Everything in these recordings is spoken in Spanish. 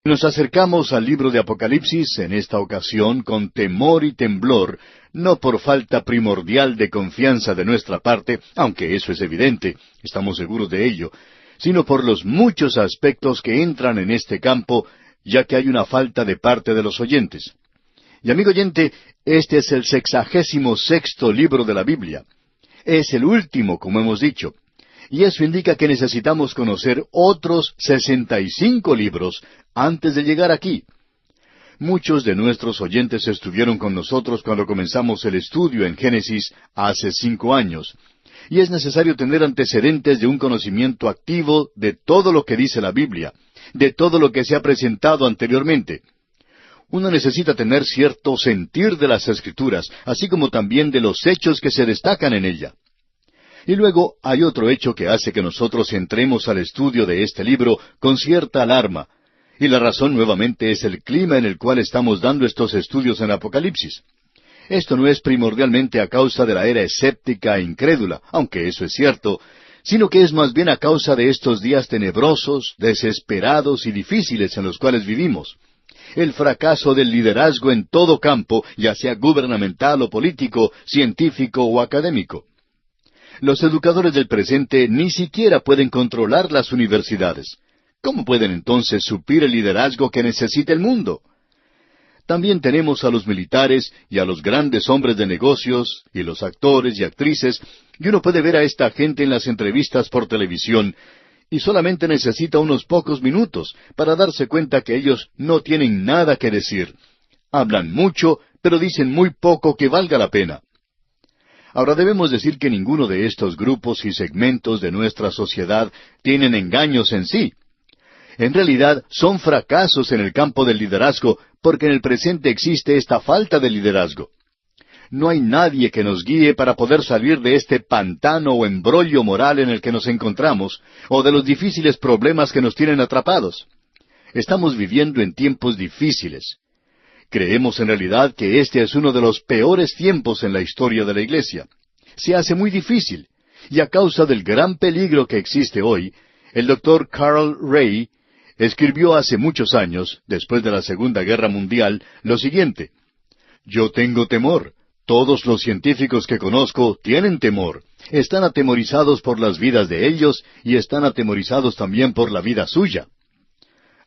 Nos acercamos al libro de Apocalipsis en esta ocasión con temor y temblor, no por falta primordial de confianza de nuestra parte, aunque eso es evidente, estamos seguros de ello, sino por los muchos aspectos que entran en este campo, ya que hay una falta de parte de los oyentes. Y amigo oyente, este es el 66º libro de la Biblia. Es el último, como hemos dicho. Y eso indica que necesitamos conocer otros 65 libros antes de llegar aquí. Muchos de nuestros oyentes estuvieron con nosotros cuando comenzamos el estudio en Génesis hace 5 años. Y es necesario tener antecedentes de un conocimiento activo de todo lo que dice la Biblia, de todo lo que se ha presentado anteriormente. Uno necesita tener cierto sentir de las Escrituras, así como también de los hechos que se destacan en ella. Y luego hay otro hecho que hace que nosotros entremos al estudio de este libro con cierta alarma. Y la razón nuevamente es el clima en el cual estamos dando estos estudios en Apocalipsis. Esto no es primordialmente a causa de la era escéptica e incrédula, aunque eso es cierto, sino que es más bien a causa de estos días tenebrosos, desesperados y difíciles en los cuales vivimos. El fracaso del liderazgo en todo campo, ya sea gubernamental o político, científico o académico. Los educadores del presente ni siquiera pueden controlar las universidades. ¿Cómo pueden entonces suplir el liderazgo que necesita el mundo? También tenemos a los militares y a los grandes hombres de negocios, y los actores y actrices, y uno puede ver a esta gente en las entrevistas por televisión, y solamente necesita unos pocos minutos para darse cuenta que ellos no tienen nada que decir. Hablan mucho, pero dicen muy poco que valga la pena. Ahora debemos decir que ninguno de estos grupos y segmentos de nuestra sociedad tienen engaños en sí. En realidad son fracasos en el campo del liderazgo, porque en el presente existe esta falta de liderazgo. No hay nadie que nos guíe para poder salir de este pantano o embrollo moral en el que nos encontramos, o de los difíciles problemas que nos tienen atrapados. Estamos viviendo en tiempos difíciles. Creemos en realidad que este es uno de los peores tiempos en la historia de la Iglesia. Se hace muy difícil, y a causa del gran peligro que existe hoy, el Dr. Carl Ray escribió hace muchos años, después de la Segunda Guerra Mundial, lo siguiente: «Yo tengo temor. Todos los científicos que conozco tienen temor. Están atemorizados por las vidas de ellos y están atemorizados también por la vida suya».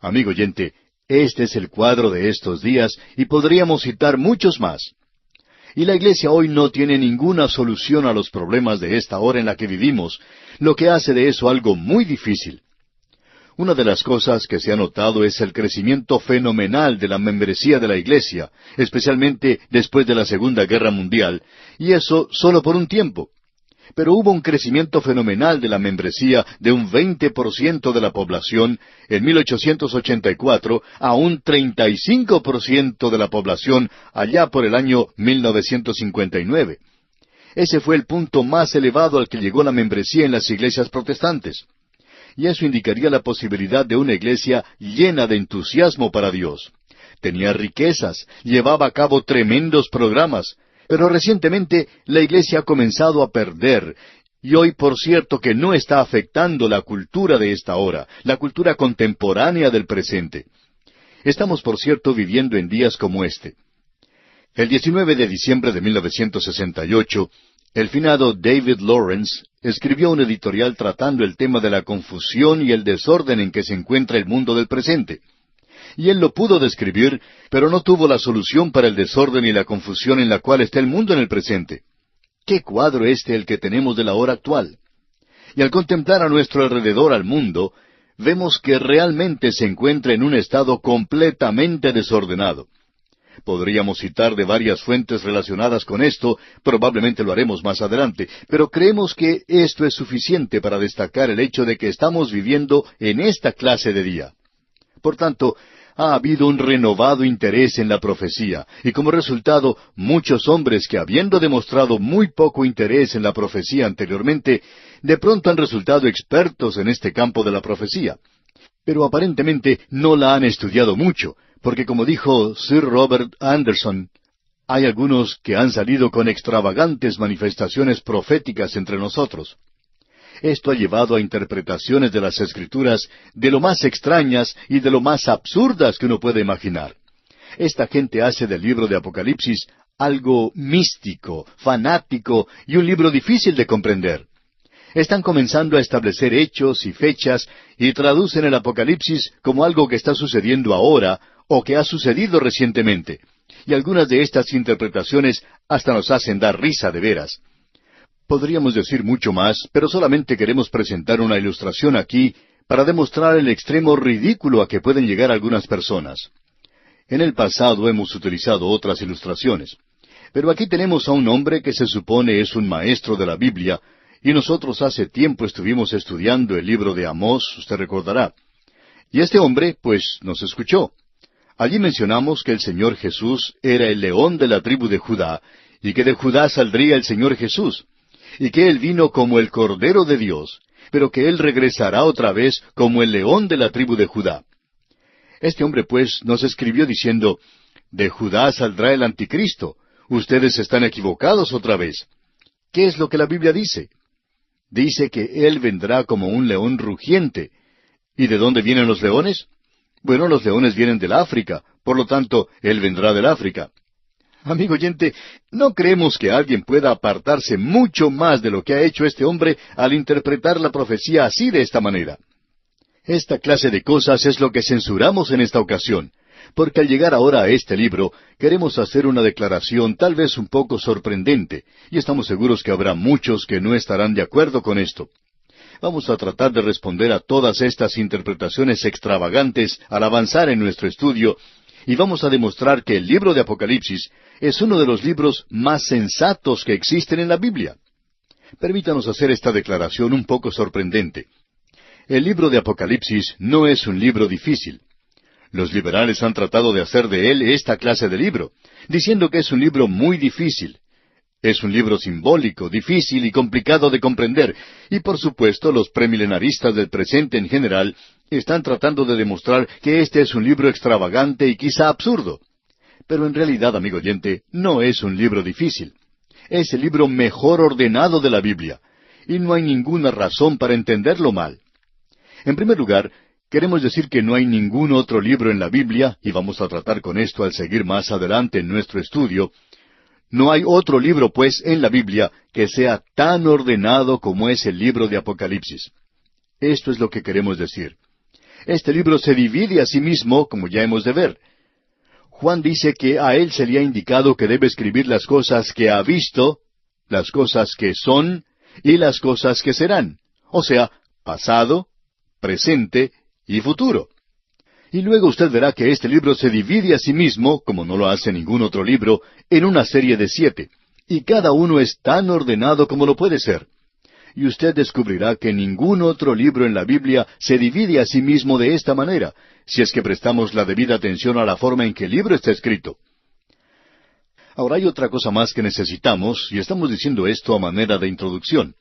Amigo oyente, este es el cuadro de estos días y podríamos citar muchos más. Y la Iglesia hoy no tiene ninguna solución a los problemas de esta hora en la que vivimos, lo que hace de eso algo muy difícil. Una de las cosas que se ha notado es el crecimiento fenomenal de la membresía de la Iglesia, especialmente después de la Segunda Guerra Mundial, y eso solo por un tiempo. Pero hubo un crecimiento fenomenal de la membresía de un 20% de la población en 1884 a un 35% de la población allá por el año 1959. Ese fue el punto más elevado al que llegó la membresía en las iglesias protestantes. Y eso indicaría la posibilidad de una iglesia llena de entusiasmo para Dios. Tenía riquezas, llevaba a cabo tremendos programas, pero recientemente la iglesia ha comenzado a perder, y hoy por cierto que no está afectando la cultura de esta hora, la cultura contemporánea del presente. Estamos por cierto viviendo en días como este. El 19 de diciembre de 1968, el finado David Lawrence escribió un editorial tratando el tema de la confusión y el desorden en que se encuentra el mundo del presente. Y él lo pudo describir, pero no tuvo la solución para el desorden y la confusión en la cual está el mundo en el presente. ¿Qué cuadro el que tenemos de la hora actual? Y al contemplar a nuestro alrededor al mundo, vemos que realmente se encuentra en un estado completamente desordenado. Podríamos citar de varias fuentes relacionadas con esto, probablemente lo haremos más adelante, pero creemos que esto es suficiente para destacar el hecho de que estamos viviendo en esta clase de día. Por tanto, ha habido un renovado interés en la profecía, y como resultado, muchos hombres que habiendo demostrado muy poco interés en la profecía anteriormente, de pronto han resultado expertos en este campo de la profecía. Pero aparentemente no la han estudiado mucho, porque como dijo Sir Robert Anderson, hay algunos que han salido con extravagantes manifestaciones proféticas entre nosotros. Esto ha llevado a interpretaciones de las Escrituras de lo más extrañas y de lo más absurdas que uno puede imaginar. Esta gente hace del libro de Apocalipsis algo místico, fanático y un libro difícil de comprender. Están comenzando a establecer hechos y fechas y traducen el Apocalipsis como algo que está sucediendo ahora o que ha sucedido recientemente. Y algunas de estas interpretaciones hasta nos hacen dar risa de veras. Podríamos decir mucho más, pero solamente queremos presentar una ilustración aquí para demostrar el extremo ridículo a que pueden llegar algunas personas. En el pasado hemos utilizado otras ilustraciones, pero aquí tenemos a un hombre que se supone es un maestro de la Biblia, y nosotros hace tiempo estuvimos estudiando el libro de Amós, usted recordará. Y este hombre, pues, nos escuchó. Allí mencionamos que el Señor Jesús era el león de la tribu de Judá, y que de Judá saldría el Señor Jesús, y que Él vino como el Cordero de Dios, pero que Él regresará otra vez como el león de la tribu de Judá. Este hombre, pues, nos escribió diciendo, de Judá saldrá el anticristo. Ustedes están equivocados otra vez. ¿Qué es lo que la Biblia dice? Dice que Él vendrá como un león rugiente. ¿Y de dónde vienen los leones? Bueno, los leones vienen del África, por lo tanto, Él vendrá del África. Amigo oyente, no creemos que alguien pueda apartarse mucho más de lo que ha hecho este hombre al interpretar la profecía así de esta manera. Esta clase de cosas es lo que censuramos en esta ocasión, porque al llegar ahora a este libro, queremos hacer una declaración tal vez un poco sorprendente, y estamos seguros que habrá muchos que no estarán de acuerdo con esto. Vamos a tratar de responder a todas estas interpretaciones extravagantes al avanzar en nuestro estudio, y vamos a demostrar que el libro de Apocalipsis es uno de los libros más sensatos que existen en la Biblia. Permítanos hacer esta declaración un poco sorprendente. El libro de Apocalipsis no es un libro difícil. Los liberales han tratado de hacer de él esta clase de libro, diciendo que es un libro muy difícil. Es un libro simbólico, difícil y complicado de comprender, y por supuesto los premilenaristas del presente en general están tratando de demostrar que este es un libro extravagante y quizá absurdo. Pero en realidad, amigo oyente, no es un libro difícil. Es el libro mejor ordenado de la Biblia, y no hay ninguna razón para entenderlo mal. En primer lugar, queremos decir que no hay ningún otro libro en la Biblia, y vamos a tratar con esto al seguir más adelante en nuestro estudio. No hay otro libro, pues, en la Biblia que sea tan ordenado como es el libro de Apocalipsis. Esto es lo que queremos decir. Este libro se divide a sí mismo, como ya hemos de ver. Juan dice que a él se le ha indicado que debe escribir las cosas que ha visto, las cosas que son y las cosas que serán, o sea, pasado, presente y futuro. Y luego usted verá que este libro se divide a sí mismo, como no lo hace ningún otro libro, en una serie de 7, y cada uno es tan ordenado como lo puede ser. Y usted descubrirá que ningún otro libro en la Biblia se divide a sí mismo de esta manera, si es que prestamos la debida atención a la forma en que el libro está escrito. Ahora hay otra cosa más que necesitamos, y estamos diciendo esto a manera de introducción.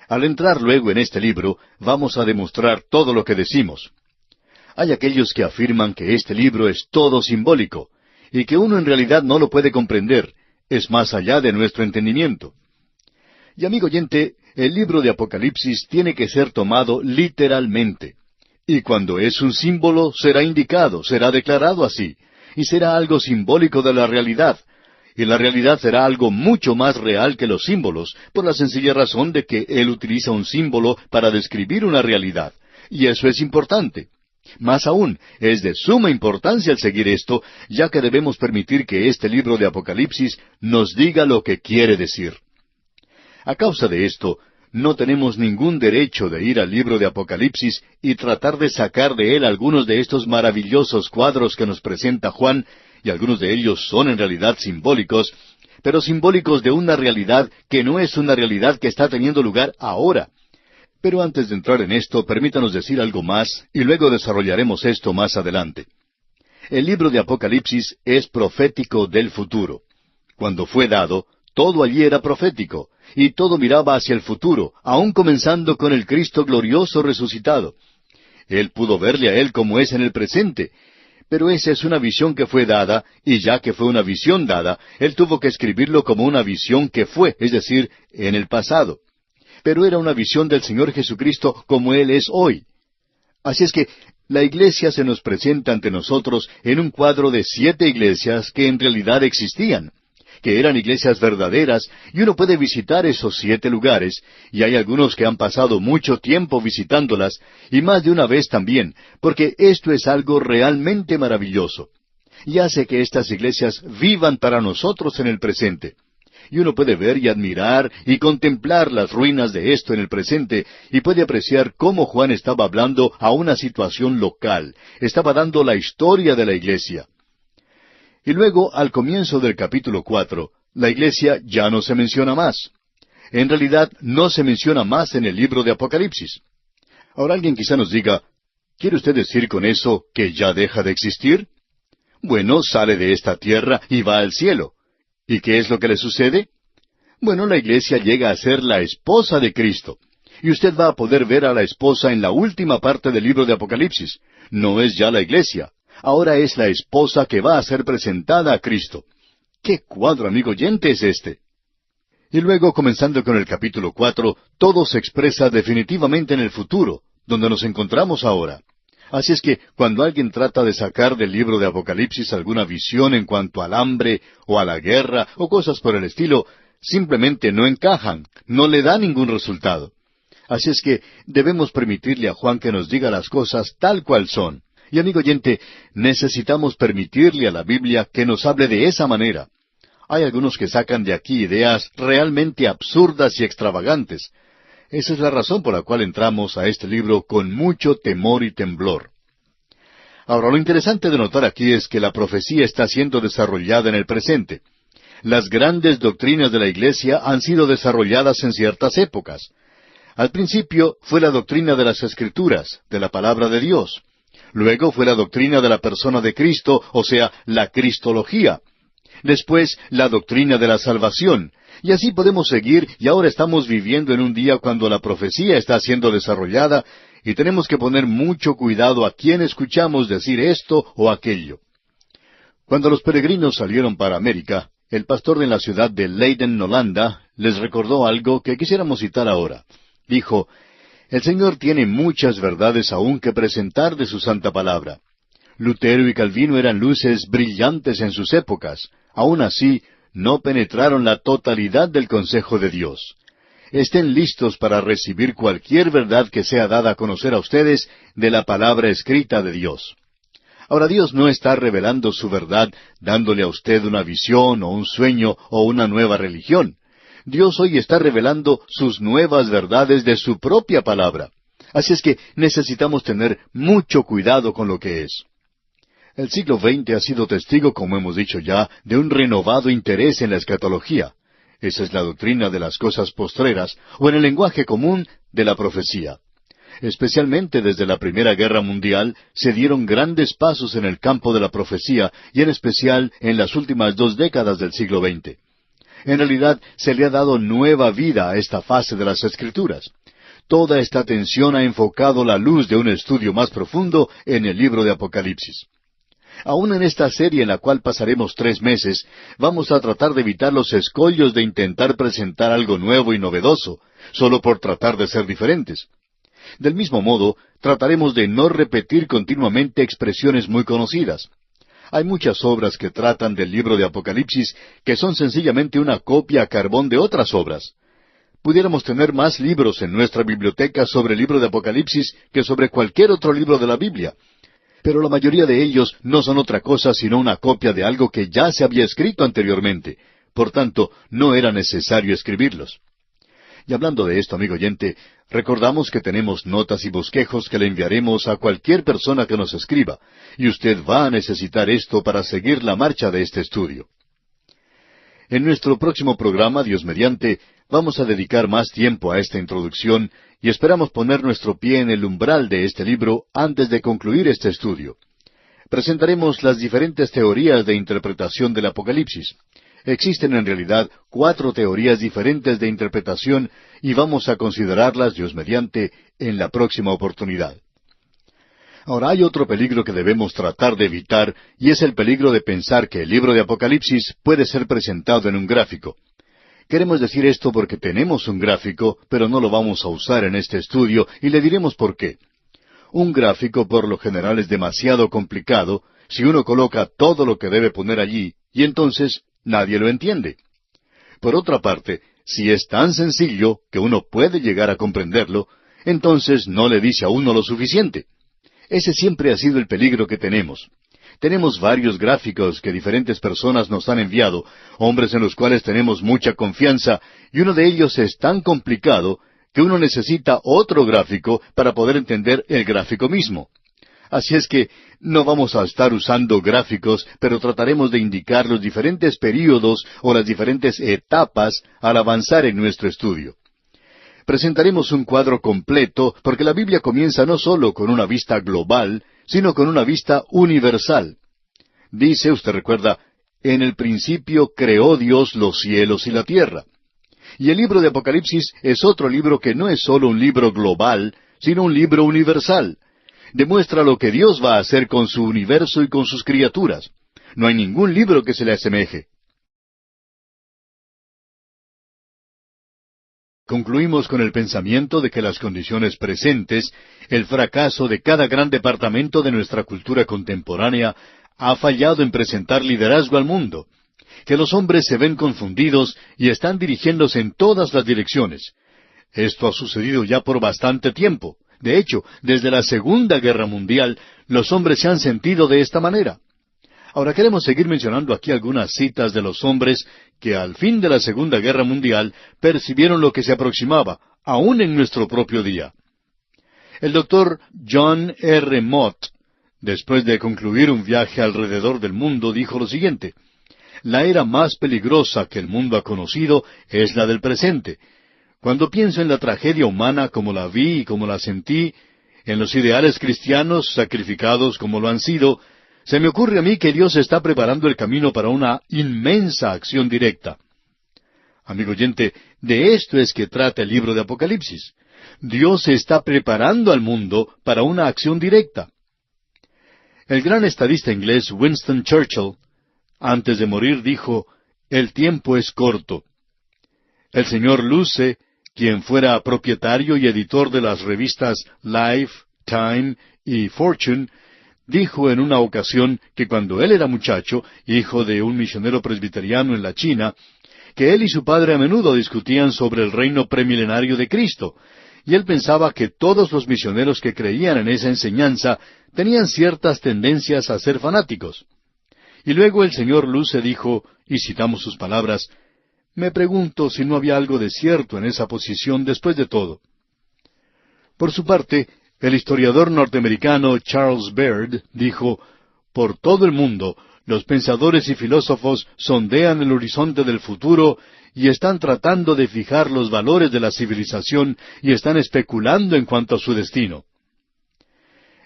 Al entrar luego en este libro, vamos a demostrar todo lo que decimos. Hay aquellos que afirman que este libro es todo simbólico, y que uno en realidad no lo puede comprender, es más allá de nuestro entendimiento. Y amigo oyente, el libro de Apocalipsis tiene que ser tomado literalmente. Y cuando es un símbolo, será indicado, será declarado así, y será algo simbólico de la realidad. Y la realidad será algo mucho más real que los símbolos, por la sencilla razón de que él utiliza un símbolo para describir una realidad. Y eso es importante. Más aún, es de suma importancia el seguir esto, ya que debemos permitir que este libro de Apocalipsis nos diga lo que quiere decir. A causa de esto, no tenemos ningún derecho de ir al libro de Apocalipsis y tratar de sacar de él algunos de estos maravillosos cuadros que nos presenta Juan, y algunos de ellos son en realidad simbólicos, pero simbólicos de una realidad que no es una realidad que está teniendo lugar ahora. Pero antes de entrar en esto, permítanos decir algo más, y luego desarrollaremos esto más adelante. El libro de Apocalipsis es profético del futuro. Cuando fue dado, todo allí era profético, y todo miraba hacia el futuro, aun comenzando con el Cristo glorioso resucitado. Él pudo verle a Él como es en el presente, pero esa es una visión que fue dada, y ya que fue una visión dada, Él tuvo que escribirlo como una visión que fue, es decir, en el pasado. pero era una visión del Señor Jesucristo como Él es hoy. Así es que la iglesia se nos presenta ante nosotros en un cuadro de 7 iglesias que en realidad existían, que eran iglesias verdaderas, y uno puede visitar esos 7 lugares, y hay algunos que han pasado mucho tiempo visitándolas, y más de una vez también, porque esto es algo realmente maravilloso, y hace que estas iglesias vivan para nosotros en el presente. Y uno puede ver y admirar y contemplar las ruinas de esto en el presente, y puede apreciar cómo Juan estaba hablando a una situación local, estaba dando la historia de la iglesia. Y luego, al comienzo del capítulo 4, la iglesia ya no se menciona más. En realidad, no se menciona más en el libro de Apocalipsis. Ahora alguien quizá nos diga, ¿quiere usted decir con eso que ya deja de existir? Bueno, sale de esta tierra y va al cielo. ¿Y qué es lo que le sucede? Bueno, la iglesia llega a ser la esposa de Cristo. Y usted va a poder ver a la esposa en la última parte del libro de Apocalipsis. No es ya la iglesia. Ahora es la esposa que va a ser presentada a Cristo. ¡Qué cuadro, amigo oyente, es este! Y luego, comenzando con el capítulo 4, todo se expresa definitivamente en el futuro, donde nos encontramos ahora. Así es que cuando alguien trata de sacar del libro de Apocalipsis alguna visión en cuanto al hambre, o a la guerra, o cosas por el estilo, simplemente no encajan, no le da ningún resultado. Así es que debemos permitirle a Juan que nos diga las cosas tal cual son. Y amigo oyente, necesitamos permitirle a la Biblia que nos hable de esa manera. Hay algunos que sacan de aquí ideas realmente absurdas y extravagantes. Esa es la razón por la cual entramos a este libro con mucho temor y temblor. Ahora, lo interesante de notar aquí es que la profecía está siendo desarrollada en el presente. Las grandes doctrinas de la Iglesia han sido desarrolladas en ciertas épocas. Al principio fue la doctrina de las Escrituras, de la palabra de Dios. Luego fue la doctrina de la persona de Cristo, o sea, la cristología. Después, la doctrina de la salvación. Y así podemos seguir, y ahora estamos viviendo en un día cuando la profecía está siendo desarrollada, y tenemos que poner mucho cuidado a quién escuchamos decir esto o aquello. Cuando los peregrinos salieron para América, el pastor de la ciudad de Leiden, Holanda, les recordó algo que quisiéramos citar ahora. Dijo, «El Señor tiene muchas verdades aún que presentar de su santa palabra. Lutero y Calvino eran luces brillantes en sus épocas. Aún así, no penetraron la totalidad del consejo de Dios. Estén listos para recibir cualquier verdad que sea dada a conocer a ustedes de la palabra escrita de Dios». Ahora, Dios no está revelando su verdad dándole a usted una visión o un sueño o una nueva religión. Dios hoy está revelando sus nuevas verdades de su propia palabra. Así es que necesitamos tener mucho cuidado con lo que es. El siglo XX ha sido testigo, como hemos dicho ya, de un renovado interés en la escatología. Esa es la doctrina de las cosas postreras, o en el lenguaje común, de la profecía. Especialmente desde la Primera Guerra Mundial, se dieron grandes pasos en el campo de la profecía, y en especial en las últimas 2 décadas del siglo XX. En realidad, se le ha dado nueva vida a esta fase de las Escrituras. Toda esta atención ha enfocado la luz de un estudio más profundo en el libro de Apocalipsis. Aún en esta serie en la cual pasaremos 3 meses, vamos a tratar de evitar los escollos de intentar presentar algo nuevo y novedoso, solo por tratar de ser diferentes. Del mismo modo, trataremos de no repetir continuamente expresiones muy conocidas. Hay muchas obras que tratan del libro de Apocalipsis que son sencillamente una copia a carbón de otras obras. Pudiéramos tener más libros en nuestra biblioteca sobre el libro de Apocalipsis que sobre cualquier otro libro de la Biblia. Pero la mayoría de ellos no son otra cosa sino una copia de algo que ya se había escrito anteriormente. Por tanto, no era necesario escribirlos. Y hablando de esto, amigo oyente, recordamos que tenemos notas y bosquejos que le enviaremos a cualquier persona que nos escriba, y usted va a necesitar esto para seguir la marcha de este estudio. En nuestro próximo programa, Dios mediante, vamos a dedicar más tiempo a esta introducción y esperamos poner nuestro pie en el umbral de este libro antes de concluir este estudio. Presentaremos las diferentes teorías de interpretación del Apocalipsis. Existen en realidad 4 teorías diferentes de interpretación y vamos a considerarlas, Dios mediante, en la próxima oportunidad. Ahora, hay otro peligro que debemos tratar de evitar y es el peligro de pensar que el libro de Apocalipsis puede ser presentado en un gráfico. Queremos decir esto porque tenemos un gráfico, pero no lo vamos a usar en este estudio, y le diremos por qué. Un gráfico por lo general es demasiado complicado si uno coloca todo lo que debe poner allí, y entonces nadie lo entiende. Por otra parte, si es tan sencillo que uno puede llegar a comprenderlo, entonces no le dice a uno lo suficiente. Ese siempre ha sido el peligro que tenemos. Tenemos varios gráficos que diferentes personas nos han enviado, hombres en los cuales tenemos mucha confianza, y uno de ellos es tan complicado que uno necesita otro gráfico para poder entender el gráfico mismo. Así es que no vamos a estar usando gráficos, pero trataremos de indicar los diferentes períodos o las diferentes etapas al avanzar en nuestro estudio. Presentaremos un cuadro completo porque la Biblia comienza no solo con una vista global, sino con una vista universal. Dice, usted recuerda, en el principio creó Dios los cielos y la tierra. Y el libro de Apocalipsis es otro libro que no es solo un libro global, sino un libro universal. Demuestra lo que Dios va a hacer con su universo y con sus criaturas. No hay ningún libro que se le asemeje. Concluimos con el pensamiento de que las condiciones presentes, el fracaso de cada gran departamento de nuestra cultura contemporánea, ha fallado en presentar liderazgo al mundo, que los hombres se ven confundidos y están dirigiéndose en todas las direcciones. Esto ha sucedido ya por bastante tiempo. De hecho, desde la Segunda Guerra Mundial, los hombres se han sentido de esta manera. Ahora queremos seguir mencionando aquí algunas citas de los hombres que al fin de la Segunda Guerra Mundial percibieron lo que se aproximaba, aún en nuestro propio día. El doctor John R. Mott, después de concluir un viaje alrededor del mundo, dijo lo siguiente: la era más peligrosa que el mundo ha conocido es la del presente. Cuando pienso en la tragedia humana como la vi y como la sentí, en los ideales cristianos sacrificados como lo han sido, se me ocurre a mí que Dios está preparando el camino para una inmensa acción directa. Amigo oyente, de esto es que trata el libro de Apocalipsis. Dios está preparando al mundo para una acción directa. El gran estadista inglés Winston Churchill, antes de morir, dijo: el tiempo es corto. El señor Luce, quien fuera propietario y editor de las revistas Life, Time y Fortune, dijo en una ocasión que cuando él era muchacho, hijo de un misionero presbiteriano en la China, que él y su padre a menudo discutían sobre el reino premilenario de Cristo, y él pensaba que todos los misioneros que creían en esa enseñanza tenían ciertas tendencias a ser fanáticos. Y luego el señor Luce dijo, y citamos sus palabras: me pregunto si no había algo de cierto en esa posición después de todo. Por su parte, el historiador norteamericano Charles Baird dijo: por todo el mundo, los pensadores y filósofos sondean el horizonte del futuro y están tratando de fijar los valores de la civilización y están especulando en cuanto a su destino.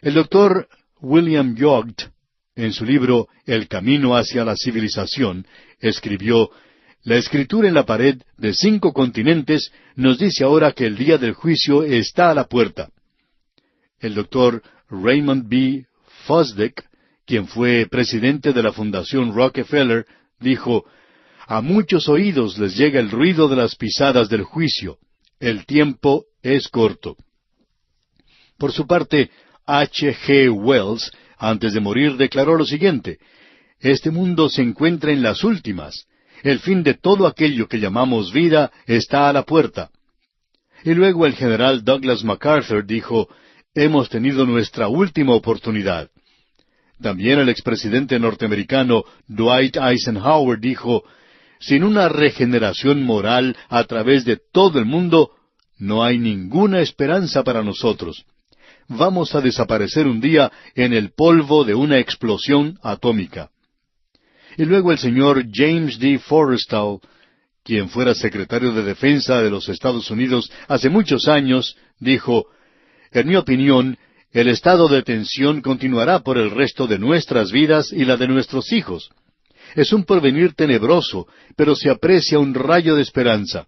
El doctor William Young, en su libro El camino hacia la civilización, escribió: la escritura en la pared de 5 continentes nos dice ahora que el día del juicio está a la puerta. El doctor Raymond B. Fosdick, quien fue presidente de la Fundación Rockefeller, dijo: a muchos oídos les llega el ruido de las pisadas del juicio. El tiempo es corto. Por su parte, H. G. Wells, antes de morir, declaró lo siguiente: este mundo se encuentra en las últimas. El fin de todo aquello que llamamos vida está a la puerta. Y luego el general Douglas MacArthur dijo: hemos tenido nuestra última oportunidad. También el expresidente norteamericano Dwight Eisenhower dijo: sin una regeneración moral a través de todo el mundo, no hay ninguna esperanza para nosotros. Vamos a desaparecer un día en el polvo de una explosión atómica. Y luego el señor James D. Forrestal, quien fuera secretario de Defensa de los Estados Unidos hace muchos años, dijo: en mi opinión, el estado de tensión continuará por el resto de nuestras vidas y la de nuestros hijos. Es un porvenir tenebroso, pero se aprecia un rayo de esperanza.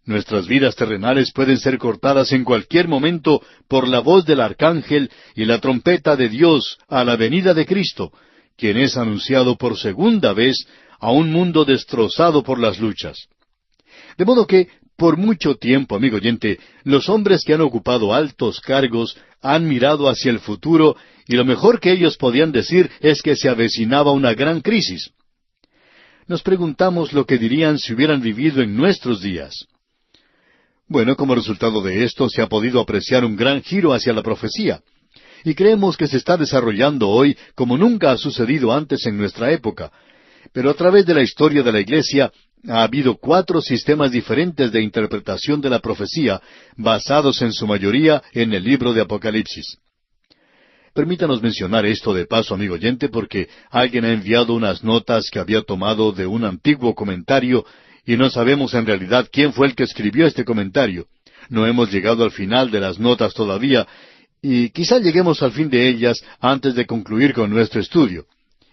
Nuestras vidas terrenales pueden ser cortadas en cualquier momento por la voz del arcángel y la trompeta de Dios a la venida de Cristo, quien es anunciado por segunda vez a un mundo destrozado por las luchas. De modo que, por mucho tiempo, amigo oyente, los hombres que han ocupado altos cargos han mirado hacia el futuro y lo mejor que ellos podían decir es que se avecinaba una gran crisis. Nos preguntamos lo que dirían si hubieran vivido en nuestros días. Bueno, como resultado de esto se ha podido apreciar un gran giro hacia la profecía, y creemos que se está desarrollando hoy como nunca ha sucedido antes en nuestra época. Pero a través de la historia de la Iglesia ha habido 4 sistemas diferentes de interpretación de la profecía, basados en su mayoría en el libro de Apocalipsis. Permítanos mencionar esto de paso, amigo oyente, porque alguien ha enviado unas notas que había tomado de un antiguo comentario y no sabemos en realidad quién fue el que escribió este comentario. No hemos llegado al final de las notas todavía y quizá lleguemos al fin de ellas antes de concluir con nuestro estudio.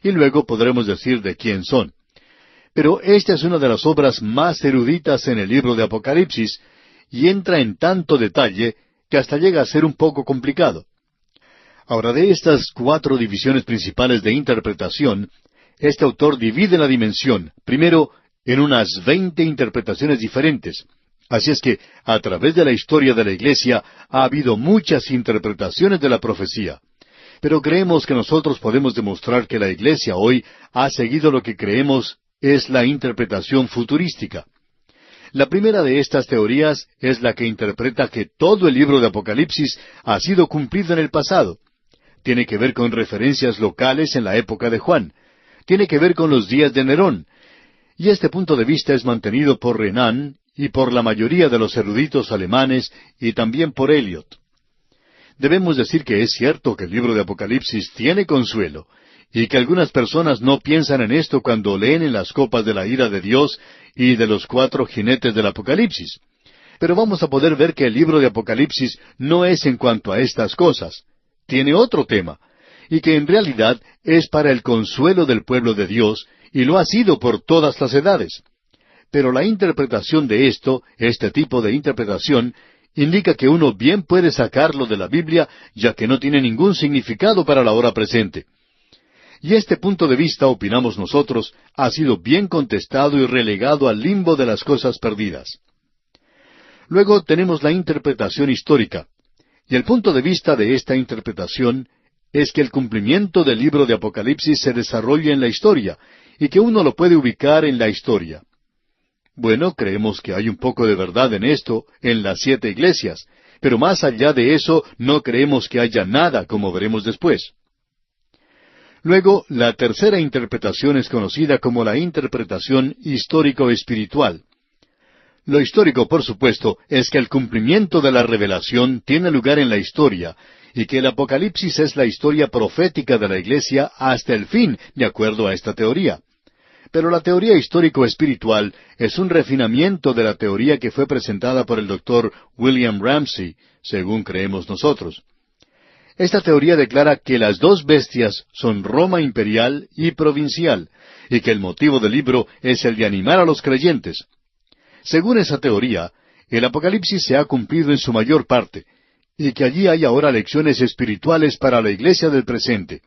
Y luego podremos decir de quién son. Pero esta es una de las obras más eruditas en el libro de Apocalipsis y entra en tanto detalle que hasta llega a ser un poco complicado. Ahora, de estas 4 divisiones principales de interpretación, este autor divide la dimensión, primero, en unas 20 interpretaciones diferentes. Así es que, a través de la historia de la Iglesia, ha habido muchas interpretaciones de la profecía. Pero creemos que nosotros podemos demostrar que la Iglesia hoy ha seguido lo que creemos es la interpretación futurística. La primera de estas teorías es la que interpreta que todo el libro de Apocalipsis ha sido cumplido en el pasado. Tiene que ver con referencias locales en la época de Juan. Tiene que ver con los días de Nerón. Y este punto de vista es mantenido por Renan y por la mayoría de los eruditos alemanes y también por Eliot. Debemos decir que es cierto que el libro de Apocalipsis tiene consuelo, y que algunas personas no piensan en esto cuando leen en las copas de la ira de Dios y de los 4 jinetes del Apocalipsis. Pero vamos a poder ver que el libro de Apocalipsis no es en cuanto a estas cosas. Tiene otro tema, y que en realidad es para el consuelo del pueblo de Dios, y lo ha sido por todas las edades. Pero la interpretación de esto, este tipo de interpretación, indica que uno bien puede sacarlo de la Biblia, ya que no tiene ningún significado para la hora presente. Y este punto de vista, opinamos nosotros, ha sido bien contestado y relegado al limbo de las cosas perdidas. Luego tenemos la interpretación histórica. Y el punto de vista de esta interpretación es que el cumplimiento del libro de Apocalipsis se desarrolla en la historia, y que uno lo puede ubicar en la historia. Bueno, creemos que hay un poco de verdad en esto, en las 7 iglesias, pero más allá de eso no creemos que haya nada, como veremos después. Luego, la tercera interpretación es conocida como la interpretación histórico-espiritual. Lo histórico, por supuesto, es que el cumplimiento de la revelación tiene lugar en la historia, y que el Apocalipsis es la historia profética de la Iglesia hasta el fin, de acuerdo a esta teoría. Pero la teoría histórico-espiritual es un refinamiento de la teoría que fue presentada por el Dr. William Ramsey, según creemos nosotros. Esta teoría declara que las 2 bestias son Roma imperial y provincial, y que el motivo del libro es el de animar a los creyentes. Según esa teoría, el Apocalipsis se ha cumplido en su mayor parte, y que allí hay ahora lecciones espirituales para la iglesia del presente.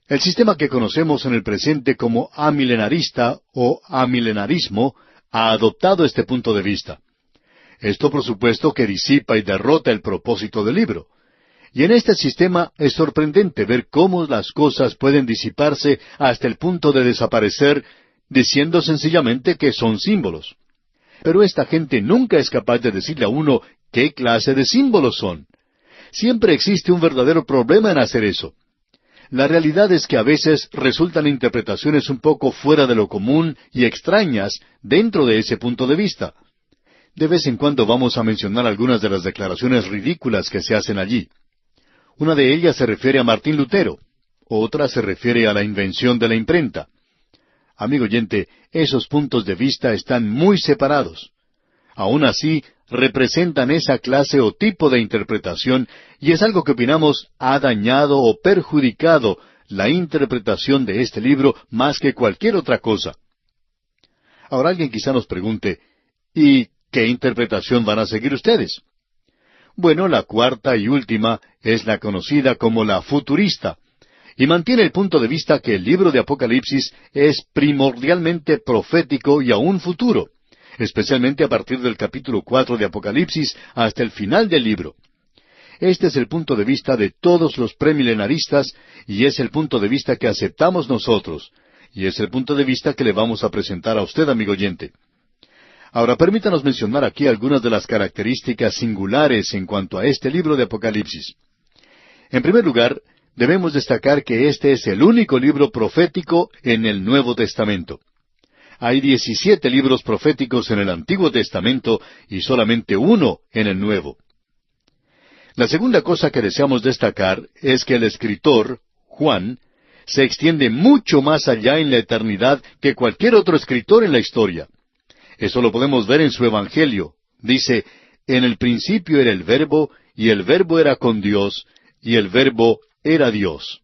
El sistema que conocemos en el presente como amilenarista o amilenarismo ha adoptado este punto de vista. Esto, por supuesto, que disipa y derrota el propósito del libro. Y en este sistema es sorprendente ver cómo las cosas pueden disiparse hasta el punto de desaparecer, diciendo sencillamente que son símbolos. Pero esta gente nunca es capaz de decirle a uno qué clase de símbolos son. Siempre existe un verdadero problema en hacer eso. La realidad es que a veces resultan interpretaciones un poco fuera de lo común y extrañas dentro de ese punto de vista. De vez en cuando vamos a mencionar algunas de las declaraciones ridículas que se hacen allí. Una de ellas se refiere a Martín Lutero, otra se refiere a la invención de la imprenta. Amigo oyente, esos puntos de vista están muy separados. Aún así, representan esa clase o tipo de interpretación, y es algo que opinamos ha dañado o perjudicado la interpretación de este libro más que cualquier otra cosa. Ahora alguien quizá nos pregunte, ¿y qué interpretación van a seguir ustedes? Bueno, la cuarta y última es la conocida como la futurista, y mantiene el punto de vista que el libro de Apocalipsis es primordialmente profético y aún futuro. especialmente a partir del capítulo 4 de Apocalipsis hasta el final del libro. Este es el punto de vista de todos los premilenaristas, y es el punto de vista que aceptamos nosotros, y es el punto de vista que le vamos a presentar a usted, amigo oyente. Ahora, permítanos mencionar aquí algunas de las características singulares en cuanto a este libro de Apocalipsis. En primer lugar, debemos destacar que este es el único libro profético en el Nuevo Testamento. Hay 17 libros proféticos en el Antiguo Testamento y solamente uno en el Nuevo. La segunda cosa que deseamos destacar es que el escritor, Juan, se extiende mucho más allá en la eternidad que cualquier otro escritor en la historia. Eso lo podemos ver en su Evangelio. Dice, en el principio era el Verbo, y el Verbo era con Dios, y el Verbo era Dios.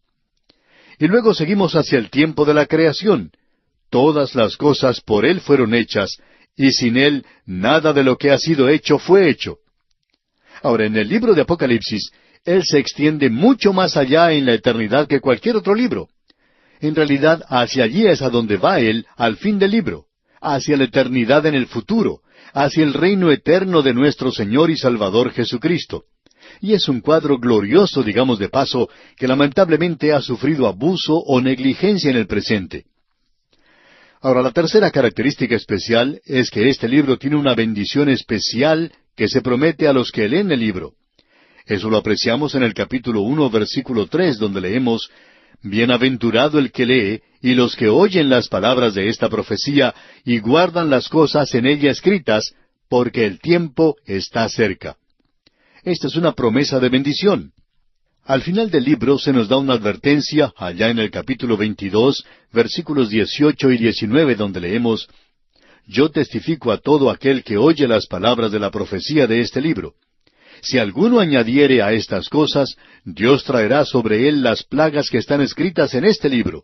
Y luego seguimos hacia el tiempo de la creación. Todas las cosas por Él fueron hechas, y sin Él nada de lo que ha sido hecho fue hecho. Ahora, en el libro de Apocalipsis, Él se extiende mucho más allá en la eternidad que cualquier otro libro. En realidad, hacia allí es a donde va Él al fin del libro, hacia la eternidad en el futuro, hacia el reino eterno de nuestro Señor y Salvador Jesucristo. Y es un cuadro glorioso, digamos de paso, que lamentablemente ha sufrido abuso o negligencia en el presente. Ahora, la tercera característica especial es que este libro tiene una bendición especial que se promete a los que leen el libro. Eso lo apreciamos en el capítulo 1, versículo 3, donde leemos, «Bienaventurado el que lee, y los que oyen las palabras de esta profecía, y guardan las cosas en ella escritas, porque el tiempo está cerca». Esta es una promesa de bendición. Al final del libro se nos da una advertencia, allá en el capítulo 22, versículos 18 y 19, donde leemos, «Yo testifico a todo aquel que oye las palabras de la profecía de este libro. Si alguno añadiere a estas cosas, Dios traerá sobre él las plagas que están escritas en este libro.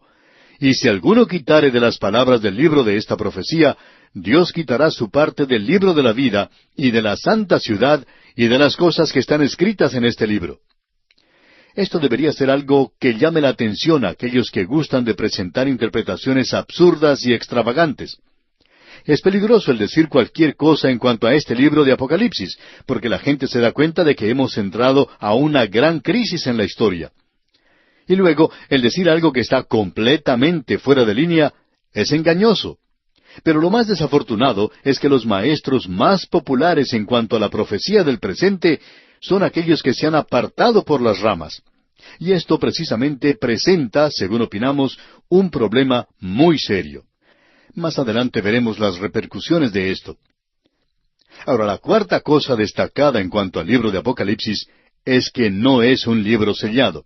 Y si alguno quitare de las palabras del libro de esta profecía, Dios quitará su parte del libro de la vida, y de la santa ciudad, y de las cosas que están escritas en este libro». Esto debería ser algo que llame la atención a aquellos que gustan de presentar interpretaciones absurdas y extravagantes. Es peligroso el decir cualquier cosa en cuanto a este libro de Apocalipsis, porque la gente se da cuenta de que hemos entrado a una gran crisis en la historia. Y luego, el decir algo que está completamente fuera de línea es engañoso. Pero lo más desafortunado es que los maestros más populares en cuanto a la profecía del presente son aquellos que se han apartado por las ramas. Y esto precisamente presenta, según opinamos, un problema muy serio. Más adelante veremos las repercusiones de esto. Ahora, la cuarta cosa destacada en cuanto al libro de Apocalipsis es que no es un libro sellado.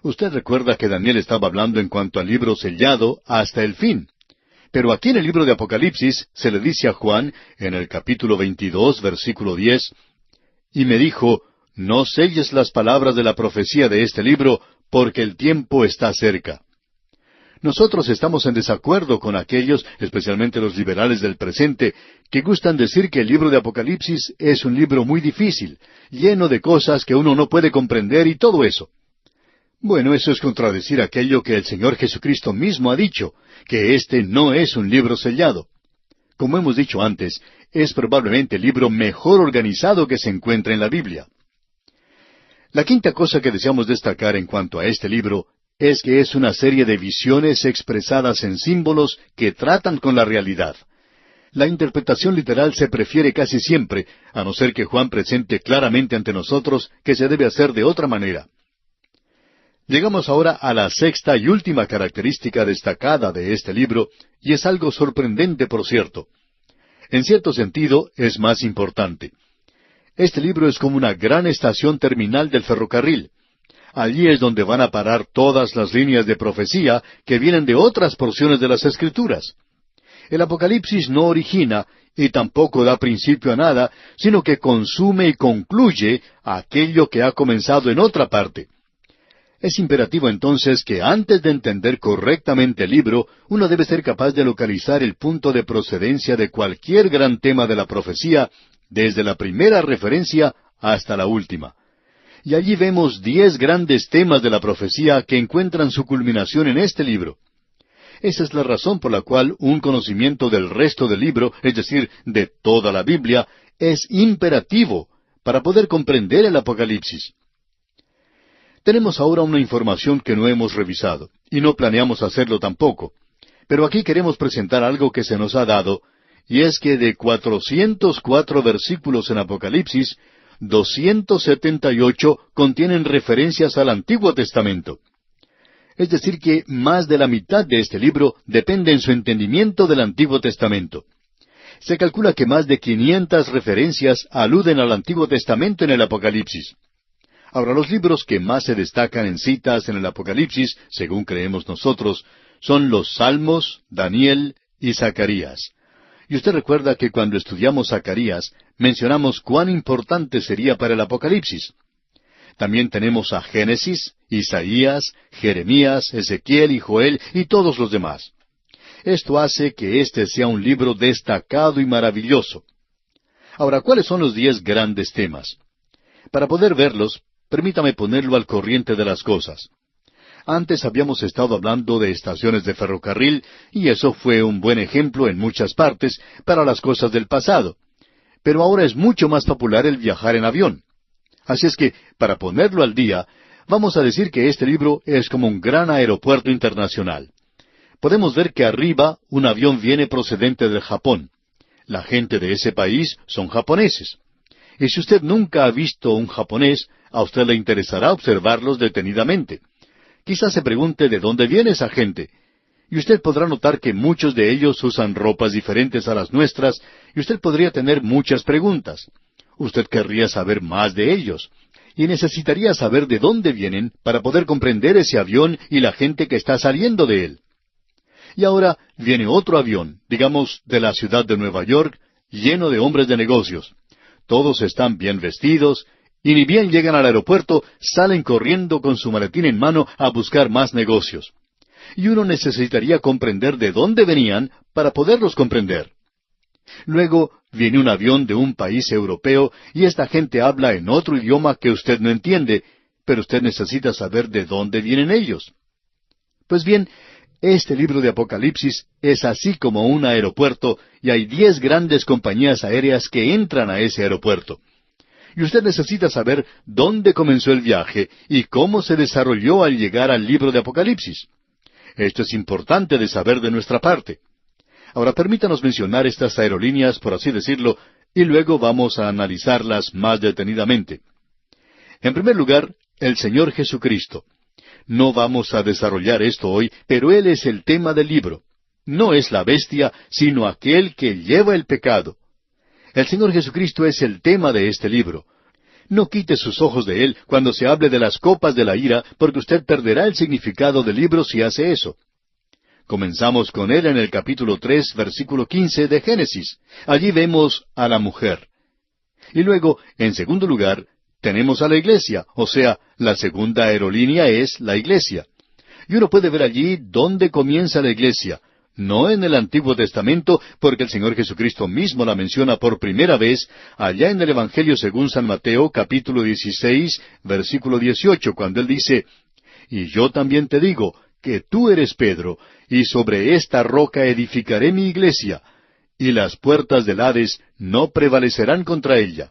Usted recuerda que Daniel estaba hablando en cuanto al libro sellado hasta el fin. Pero aquí en el libro de Apocalipsis se le dice a Juan, en el capítulo 22, versículo 10, «Y me dijo, no selles las palabras de la profecía de este libro, porque el tiempo está cerca». Nosotros estamos en desacuerdo con aquellos, especialmente los liberales del presente, que gustan decir que el libro de Apocalipsis es un libro muy difícil, lleno de cosas que uno no puede comprender y todo eso. Bueno, eso es contradecir aquello que el Señor Jesucristo mismo ha dicho, que este no es un libro sellado. Como hemos dicho antes, es probablemente el libro mejor organizado que se encuentra en la Biblia. La quinta cosa que deseamos destacar en cuanto a este libro es que es una serie de visiones expresadas en símbolos que tratan con la realidad. La interpretación literal se prefiere casi siempre, a no ser que Juan presente claramente ante nosotros que se debe hacer de otra manera. Llegamos ahora a la sexta y última característica destacada de este libro, y es algo sorprendente, por cierto. En cierto sentido, es más importante. Este libro es como una gran estación terminal del ferrocarril. Allí es donde van a parar todas las líneas de profecía que vienen de otras porciones de las Escrituras. El Apocalipsis no origina y tampoco da principio a nada, sino que consume y concluye aquello que ha comenzado en otra parte. Es imperativo entonces que antes de entender correctamente el libro, uno debe ser capaz de localizar el punto de procedencia de cualquier gran tema de la profecía, desde la primera referencia hasta la última. Y allí vemos 10 grandes temas de la profecía que encuentran su culminación en este libro. Esa es la razón por la cual un conocimiento del resto del libro, es decir, de toda la Biblia, es imperativo para poder comprender el Apocalipsis. Tenemos ahora una información que no hemos revisado, y no planeamos hacerlo tampoco. Pero aquí queremos presentar algo que se nos ha dado, y es que de 404 versículos en Apocalipsis, 278 contienen referencias al Antiguo Testamento. Es decir, que más de la mitad de este libro depende en su entendimiento del Antiguo Testamento. Se calcula que más de 500 referencias aluden al Antiguo Testamento en el Apocalipsis. Ahora, los libros que más se destacan en citas en el Apocalipsis, según creemos nosotros, son los Salmos, Daniel y Zacarías. Y usted recuerda que cuando estudiamos Zacarías, mencionamos cuán importante sería para el Apocalipsis. También tenemos a Génesis, Isaías, Jeremías, Ezequiel y Joel y todos los demás. Esto hace que este sea un libro destacado y maravilloso. Ahora, ¿cuáles son los 10 grandes temas? Para poder verlos, permítame ponerlo al corriente de las cosas. Antes habíamos estado hablando de estaciones de ferrocarril, y eso fue un buen ejemplo en muchas partes para las cosas del pasado. Pero ahora es mucho más popular el viajar en avión. Así es que, para ponerlo al día, vamos a decir que este libro es como un gran aeropuerto internacional. Podemos ver que arriba un avión viene procedente del Japón. La gente de ese país son japoneses. Y si usted nunca ha visto un japonés, a usted le interesará observarlos detenidamente. Quizás se pregunte de dónde viene esa gente. Y usted podrá notar que muchos de ellos usan ropas diferentes a las nuestras, y usted podría tener muchas preguntas. Usted querría saber más de ellos, y necesitaría saber de dónde vienen para poder comprender ese avión y la gente que está saliendo de él. Y ahora viene otro avión, digamos de la ciudad de Nueva York, lleno de hombres de negocios. Todos están bien vestidos, y ni bien llegan al aeropuerto, salen corriendo con su maletín en mano a buscar más negocios. Y uno necesitaría comprender de dónde venían para poderlos comprender. Luego viene un avión de un país europeo y esta gente habla en otro idioma que usted no entiende, pero usted necesita saber de dónde vienen ellos. Pues bien, este libro de Apocalipsis es así como un aeropuerto y hay 10 grandes compañías aéreas que entran a ese aeropuerto. Y usted necesita saber dónde comenzó el viaje y cómo se desarrolló al llegar al libro de Apocalipsis. Esto es importante de saber de nuestra parte. Ahora permítanos mencionar estas aerolíneas, por así decirlo, y luego vamos a analizarlas más detenidamente. En primer lugar, el Señor Jesucristo. No vamos a desarrollar esto hoy, pero Él es el tema del libro. No es la bestia, sino aquel que lleva el pecado. El Señor Jesucristo es el tema de este libro. No quite sus ojos de Él cuando se hable de las copas de la ira, porque usted perderá el significado del libro si hace eso. Comenzamos con Él en el capítulo 3, versículo 15 de Génesis. Allí vemos a la mujer. Y luego, en segundo lugar, tenemos a la iglesia, o sea, la segunda aerolínea es la iglesia. Y uno puede ver allí dónde comienza la iglesia, no en el Antiguo Testamento, porque el Señor Jesucristo mismo la menciona por primera vez allá en el Evangelio según San Mateo, capítulo 16, versículo 18, cuando Él dice, «Y yo también te digo, que tú eres Pedro, y sobre esta roca edificaré mi iglesia, y las puertas del Hades no prevalecerán contra ella».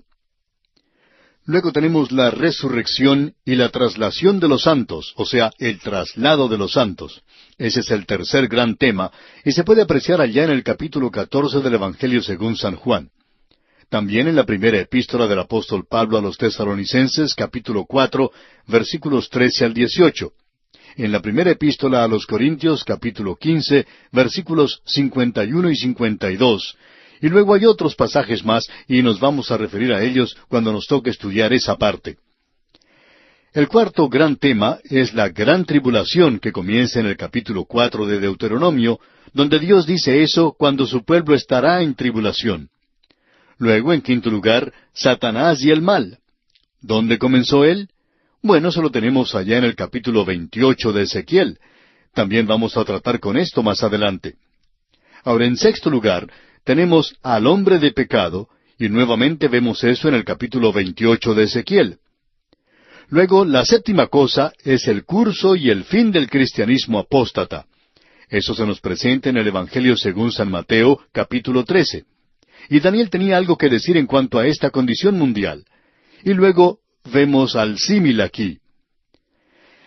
Luego tenemos la resurrección y la traslación de los santos, o sea, el traslado de los santos. Ese es el tercer gran tema, y se puede apreciar allá en el capítulo 14 del Evangelio según San Juan. También en la primera epístola del apóstol Pablo a los Tesalonicenses, capítulo 4, versículos 13 al 18. En la primera epístola a los Corintios, capítulo 15, versículos 51 y 52. Y luego hay otros pasajes más, y nos vamos a referir a ellos cuando nos toque estudiar esa parte. El cuarto gran tema es la gran tribulación que comienza en el capítulo 4 de Deuteronomio, donde Dios dice eso cuando su pueblo estará en tribulación. Luego, en quinto lugar, Satanás y el mal. ¿Dónde comenzó él? Bueno, eso lo tenemos allá en el capítulo 28 de Ezequiel. También vamos a tratar con esto más adelante. Ahora, en sexto lugar, tenemos al hombre de pecado, y nuevamente vemos eso en el capítulo 28 de Ezequiel. Luego, la séptima cosa es el curso y el fin del cristianismo apóstata. Eso se nos presenta en el Evangelio según San Mateo, capítulo 13. Y Daniel tenía algo que decir en cuanto a esta condición mundial. Y luego vemos al símil aquí.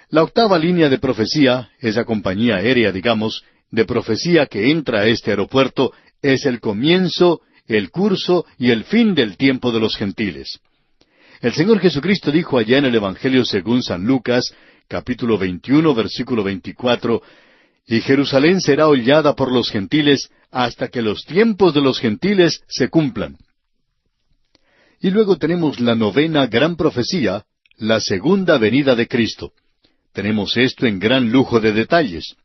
La octava línea de profecía, esa compañía aérea, digamos, de profecía que entra a este aeropuerto, es el comienzo, el curso y el fin del tiempo de los gentiles. El Señor Jesucristo dijo allá en el Evangelio según San Lucas, capítulo 21, versículo 24, «Y Jerusalén será hollada por los gentiles hasta que los tiempos de los gentiles se cumplan». Y luego tenemos la novena gran profecía, la segunda venida de Cristo. Tenemos esto en gran lujo de detalles.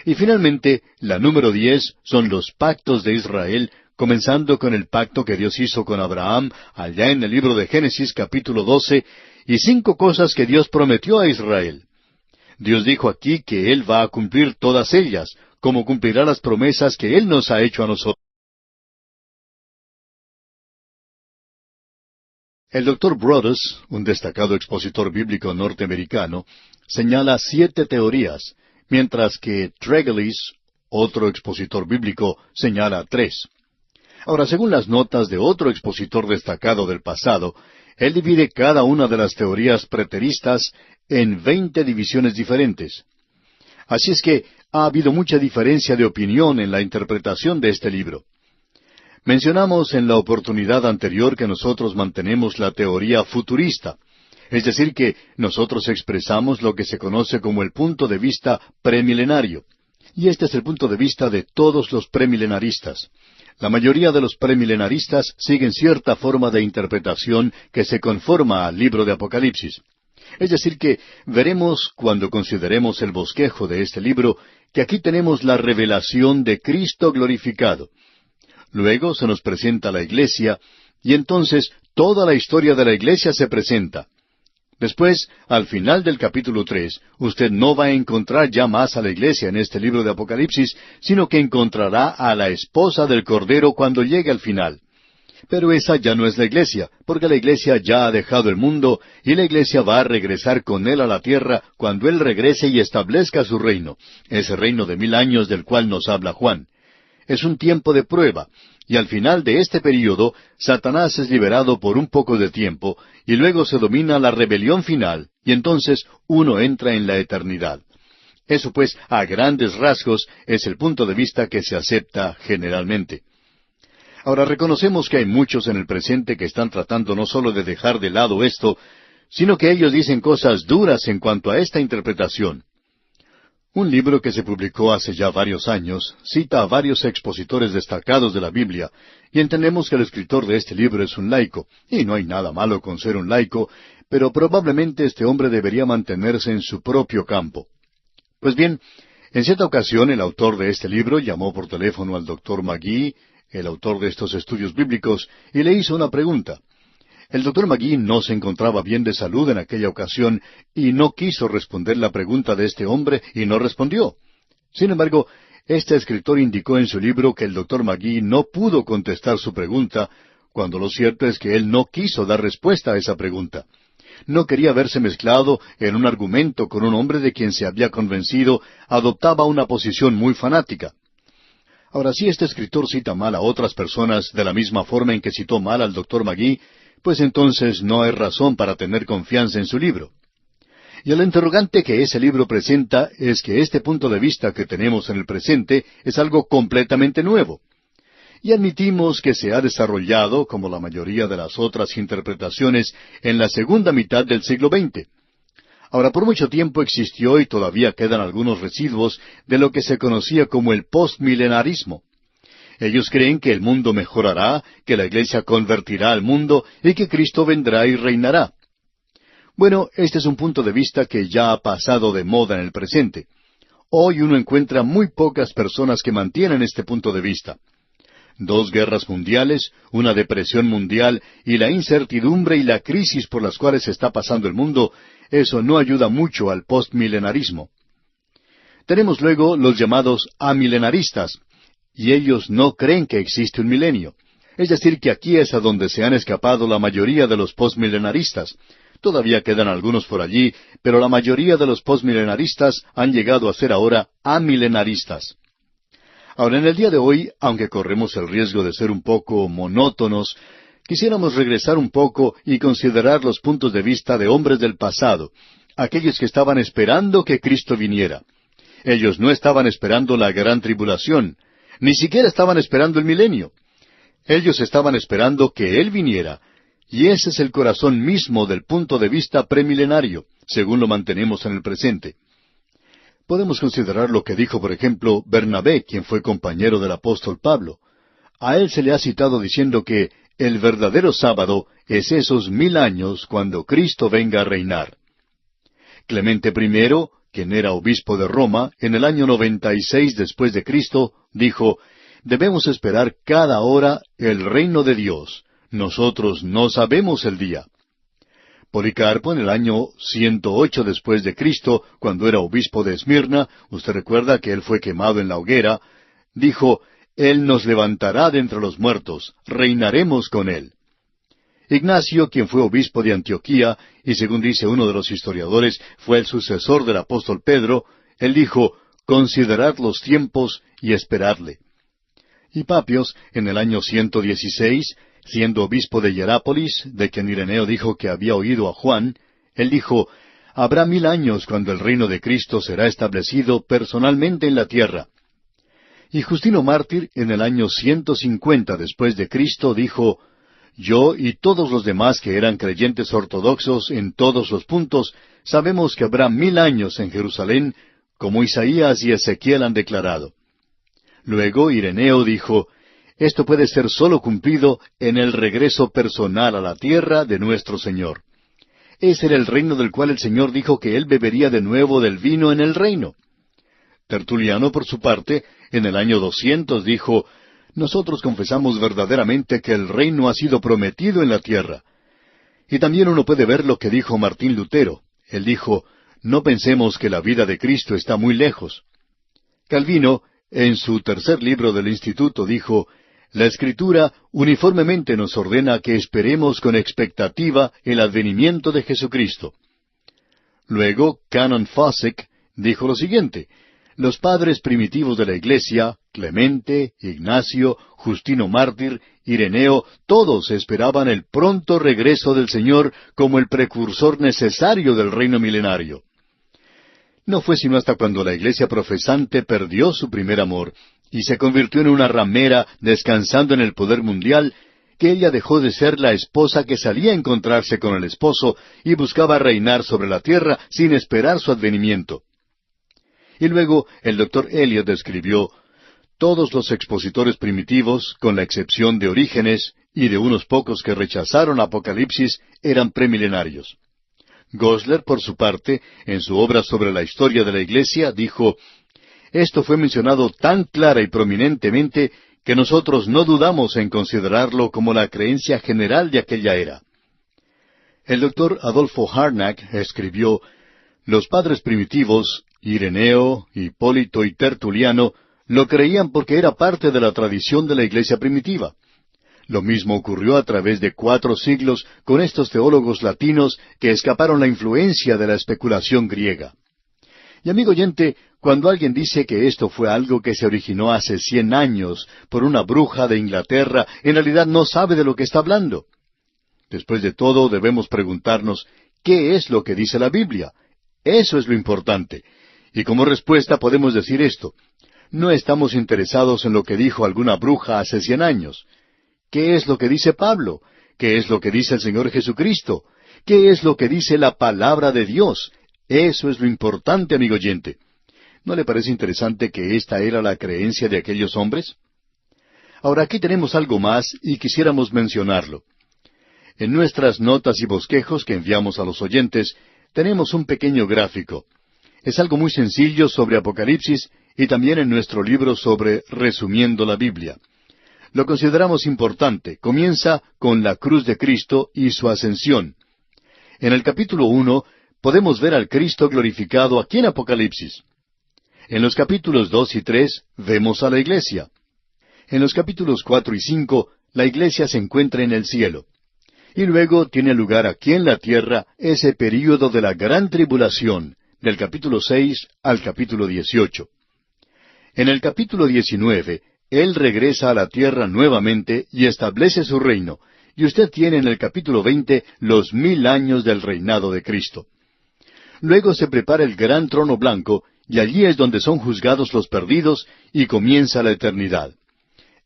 Y finalmente, la número 10 son los pactos de Israel, comenzando con el pacto que Dios hizo con Abraham, allá en el libro de Génesis capítulo 12, y 5 cosas que Dios prometió a Israel. Dios dijo aquí que Él va a cumplir todas ellas, como cumplirá las promesas que Él nos ha hecho a nosotros. El Dr. Broadus, un destacado expositor bíblico norteamericano, señala 7 teorías, mientras que Tregelles, otro expositor bíblico, señala 3. Ahora, según las notas de otro expositor destacado del pasado, él divide cada una de las teorías preteristas en 20 divisiones diferentes. Así es que ha habido mucha diferencia de opinión en la interpretación de este libro. Mencionamos en la oportunidad anterior que nosotros mantenemos la teoría futurista, es decir, que nosotros expresamos lo que se conoce como el punto de vista premilenario. Y este es el punto de vista de todos los premilenaristas. La mayoría de los premilenaristas siguen cierta forma de interpretación que se conforma al libro de Apocalipsis. Es decir, que veremos cuando consideremos el bosquejo de este libro que aquí tenemos la revelación de Cristo glorificado. Luego se nos presenta la iglesia, y entonces toda la historia de la iglesia se presenta. Después, al final del capítulo 3, usted no va a encontrar ya más a la iglesia en este libro de Apocalipsis, sino que encontrará a la esposa del Cordero cuando llegue al final. Pero esa ya no es la iglesia, porque la iglesia ya ha dejado el mundo, y la iglesia va a regresar con Él a la tierra cuando Él regrese y establezca su reino, ese reino de 1000 años del cual nos habla Juan. Es un tiempo de prueba, y al final de este período, Satanás es liberado por un poco de tiempo, y luego se domina la rebelión final, y entonces uno entra en la eternidad. Eso pues, a grandes rasgos, es el punto de vista que se acepta generalmente. Ahora reconocemos que hay muchos en el presente que están tratando no solo de dejar de lado esto, sino que ellos dicen cosas duras en cuanto a esta interpretación. Un libro que se publicó hace ya varios años cita a varios expositores destacados de la Biblia, y entendemos que el escritor de este libro es un laico, y no hay nada malo con ser un laico, pero probablemente este hombre debería mantenerse en su propio campo. Pues bien, en cierta ocasión el autor de este libro llamó por teléfono al Dr. McGee, el autor de estos estudios bíblicos, y le hizo una pregunta. El Dr. McGee no se encontraba bien de salud en aquella ocasión y no quiso responder la pregunta de este hombre y no respondió. Sin embargo, este escritor indicó en su libro que el Dr. McGee no pudo contestar su pregunta, cuando lo cierto es que él no quiso dar respuesta a esa pregunta. No quería verse mezclado en un argumento con un hombre de quien se había convencido adoptaba una posición muy fanática. Ahora, si este escritor cita mal a otras personas de la misma forma en que citó mal al Dr. McGee, pues entonces no hay razón para tener confianza en su libro. Y el interrogante que ese libro presenta es que este punto de vista que tenemos en el presente es algo completamente nuevo. Y admitimos que se ha desarrollado, como la mayoría de las otras interpretaciones, en la segunda mitad del siglo XX. Ahora, por mucho tiempo existió y todavía quedan algunos residuos de lo que se conocía como el postmilenarismo. Ellos creen que el mundo mejorará, que la iglesia convertirá al mundo y que Cristo vendrá y reinará. Bueno, este es un punto de vista que ya ha pasado de moda en el presente. Hoy uno encuentra muy pocas personas que mantienen este punto de vista. 2 guerras mundiales, una depresión mundial y la incertidumbre y la crisis por las cuales está pasando el mundo, eso no ayuda mucho al postmilenarismo. Tenemos luego los llamados amilenaristas, y ellos no creen que existe un milenio. Es decir, que aquí es a donde se han escapado la mayoría de los postmilenaristas. Todavía quedan algunos por allí, pero la mayoría de los postmilenaristas han llegado a ser ahora amilenaristas. Ahora, en el día de hoy, aunque corremos el riesgo de ser un poco monótonos, quisiéramos regresar un poco y considerar los puntos de vista de hombres del pasado, aquellos que estaban esperando que Cristo viniera. Ellos no estaban esperando la gran tribulación, ni siquiera estaban esperando el milenio. Ellos estaban esperando que Él viniera, y ese es el corazón mismo del punto de vista premilenario, según lo mantenemos en el presente. Podemos considerar lo que dijo, por ejemplo, Bernabé, quien fue compañero del apóstol Pablo. A él se le ha citado diciendo que el verdadero sábado es esos 1000 años cuando Cristo venga a reinar. Clemente I, quien era obispo de Roma, en el año 96 después de Cristo, dijo: debemos esperar cada hora el reino de Dios. Nosotros no sabemos el día. Policarpo, en el año 108 después de Cristo, cuando era obispo de Esmirna, usted recuerda que él fue quemado en la hoguera, dijo: Él nos levantará de entre los muertos, reinaremos con Él. Ignacio, quien fue obispo de Antioquía, y según dice uno de los historiadores, fue el sucesor del apóstol Pedro, él dijo: considerad los tiempos y esperadle. Y Papios, en el año 116, siendo obispo de Hierápolis, de quien Ireneo dijo que había oído a Juan, él dijo: habrá 1000 años cuando el reino de Cristo será establecido personalmente en la tierra. Y Justino Mártir, en el año 150 después de Cristo, dijo: yo y todos los demás que eran creyentes ortodoxos en todos los puntos, sabemos que habrá 1000 años en Jerusalén, como Isaías y Ezequiel han declarado. Luego Ireneo dijo: esto puede ser sólo cumplido en el regreso personal a la tierra de nuestro Señor. Ese era el reino del cual el Señor dijo que Él bebería de nuevo del vino en el reino. Tertuliano, por su parte, en el año 200 dijo: nosotros confesamos verdaderamente que el reino ha sido prometido en la tierra. Y también uno puede ver lo que dijo Martín Lutero. Él dijo: no pensemos que la vida de Cristo está muy lejos. Calvino, en su tercer libro del Instituto, dijo: la Escritura uniformemente nos ordena que esperemos con expectativa el advenimiento de Jesucristo. Luego, Canon Fosseck dijo lo siguiente: los padres primitivos de la Iglesia, Clemente, Ignacio, Justino Mártir, Ireneo, todos esperaban el pronto regreso del Señor como el precursor necesario del reino milenario. No fue sino hasta cuando la Iglesia profesante perdió su primer amor y se convirtió en una ramera descansando en el poder mundial, que ella dejó de ser la esposa que salía a encontrarse con el esposo y buscaba reinar sobre la tierra sin esperar su advenimiento. Y luego el Dr. Eliot escribió: todos los expositores primitivos, con la excepción de Orígenes y de unos pocos que rechazaron Apocalipsis, eran premilenarios. Gosler, por su parte, en su obra sobre la historia de la Iglesia, dijo: esto fue mencionado tan clara y prominentemente que nosotros no dudamos en considerarlo como la creencia general de aquella era. El Dr. Adolfo Harnack escribió: los padres primitivos, Ireneo, Hipólito y Tertuliano, lo creían porque era parte de la tradición de la Iglesia primitiva. Lo mismo ocurrió a través de 4 siglos con estos teólogos latinos que escaparon la influencia de la especulación griega. Y amigo oyente, cuando alguien dice que esto fue algo que se originó hace 100 años por una bruja de Inglaterra, en realidad no sabe de lo que está hablando. Después de todo, debemos preguntarnos: ¿qué es lo que dice la Biblia? Eso es lo importante. Y como respuesta podemos decir esto: no estamos interesados en lo que dijo alguna bruja hace 100 años. ¿Qué es lo que dice Pablo? ¿Qué es lo que dice el Señor Jesucristo? ¿Qué es lo que dice la palabra de Dios? Eso es lo importante, amigo oyente. ¿No le parece interesante que esta era la creencia de aquellos hombres? Ahora aquí tenemos algo más y quisiéramos mencionarlo. En nuestras notas y bosquejos que enviamos a los oyentes, tenemos un pequeño gráfico. Es algo muy sencillo sobre Apocalipsis y también en nuestro libro sobre Resumiendo la Biblia. Lo consideramos importante. Comienza con la cruz de Cristo y su ascensión. En el capítulo 1 podemos ver al Cristo glorificado aquí en Apocalipsis. En los capítulos 2 y 3 vemos a la iglesia. En los capítulos 4 y 5 la iglesia se encuentra en el cielo. Y luego tiene lugar aquí en la tierra ese período de la gran tribulación, del capítulo 6 al capítulo 18. En el capítulo 19, Él regresa a la tierra nuevamente y establece su reino, y usted tiene en el capítulo 20 los 1000 años del reinado de Cristo. Luego se prepara el gran trono blanco, y allí es donde son juzgados los perdidos, y comienza la eternidad.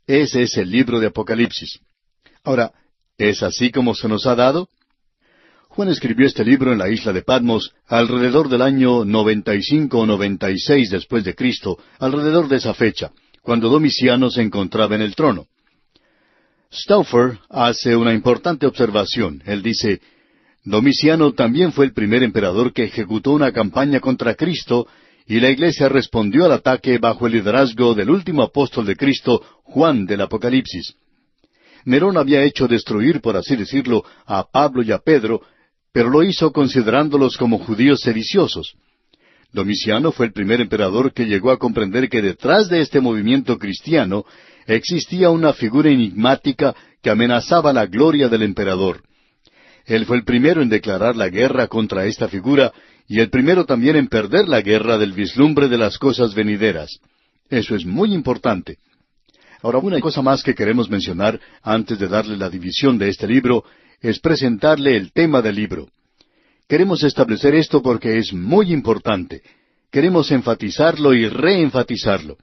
Ese es el libro de Apocalipsis. Ahora, ¿es así como se nos ha dado? Juan escribió este libro en la isla de Patmos alrededor del año 95 o 96 después de Cristo, alrededor de esa fecha, cuando Domiciano se encontraba en el trono. Stauffer hace una importante observación. Él dice, Domiciano también fue el primer emperador que ejecutó una campaña contra Cristo, y la Iglesia respondió al ataque bajo el liderazgo del último apóstol de Cristo, Juan del Apocalipsis. Nerón había hecho destruir, por así decirlo, a Pablo y a Pedro, pero lo hizo considerándolos como judíos sediciosos. Domiciano fue el primer emperador que llegó a comprender que detrás de este movimiento cristiano existía una figura enigmática que amenazaba la gloria del emperador. Él fue el primero en declarar la guerra contra esta figura y el primero también en perder la guerra del vislumbre de las cosas venideras. Eso es muy importante. Ahora, una cosa más que queremos mencionar antes de darle la división de este libro es presentarle el tema del libro. Queremos establecer esto porque es muy importante. Queremos enfatizarlo y reenfatizarlo.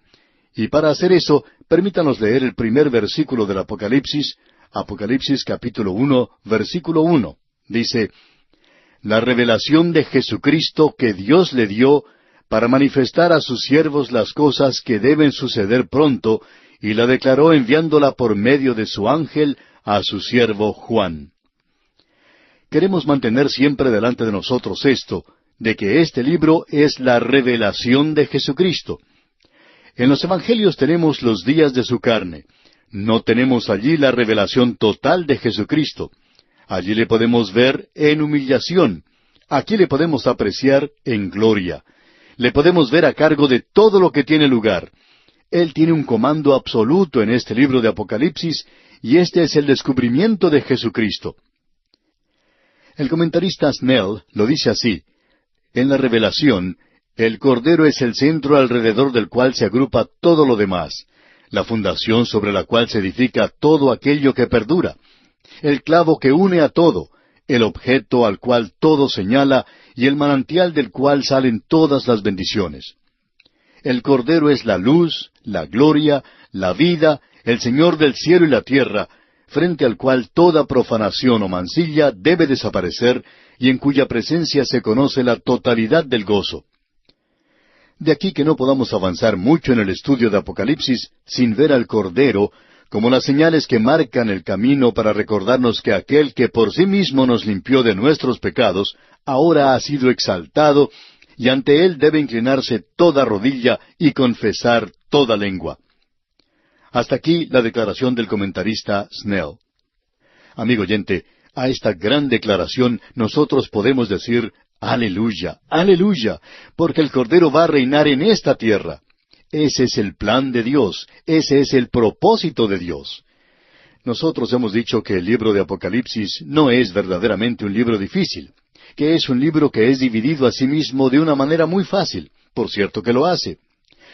Y para hacer eso, permítanos leer el primer versículo del Apocalipsis, Apocalipsis capítulo 1, versículo 1. Dice, la revelación de Jesucristo que Dios le dio para manifestar a sus siervos las cosas que deben suceder pronto, y la declaró enviándola por medio de su ángel a su siervo Juan. Queremos mantener siempre delante de nosotros esto, de que este libro es la revelación de Jesucristo. En los Evangelios tenemos los días de su carne. No tenemos allí la revelación total de Jesucristo. Allí le podemos ver en humillación. Aquí le podemos apreciar en gloria. Le podemos ver a cargo de todo lo que tiene lugar. Él tiene un comando absoluto en este libro de Apocalipsis, y este es el descubrimiento de Jesucristo. El comentarista Snell lo dice así, en la revelación, el Cordero es el centro alrededor del cual se agrupa todo lo demás, la fundación sobre la cual se edifica todo aquello que perdura, el clavo que une a todo, el objeto al cual todo señala y el manantial del cual salen todas las bendiciones. El Cordero es la luz, la gloria, la vida, el Señor del cielo y la tierra, frente al cual toda profanación o mancilla debe desaparecer y en cuya presencia se conoce la totalidad del gozo. De aquí que no podamos avanzar mucho en el estudio de Apocalipsis sin ver al Cordero como las señales que marcan el camino para recordarnos que aquel que por sí mismo nos limpió de nuestros pecados, ahora ha sido exaltado, y ante Él debe inclinarse toda rodilla y confesar toda lengua. Hasta aquí la declaración del comentarista Snell. Amigo oyente, a esta gran declaración nosotros podemos decir, aleluya, aleluya, porque el Cordero va a reinar en esta tierra. Ese es el plan de Dios, ese es el propósito de Dios. Nosotros hemos dicho que el libro de Apocalipsis no es verdaderamente un libro difícil, que es un libro que es dividido a sí mismo de una manera muy fácil. Por cierto que lo hace.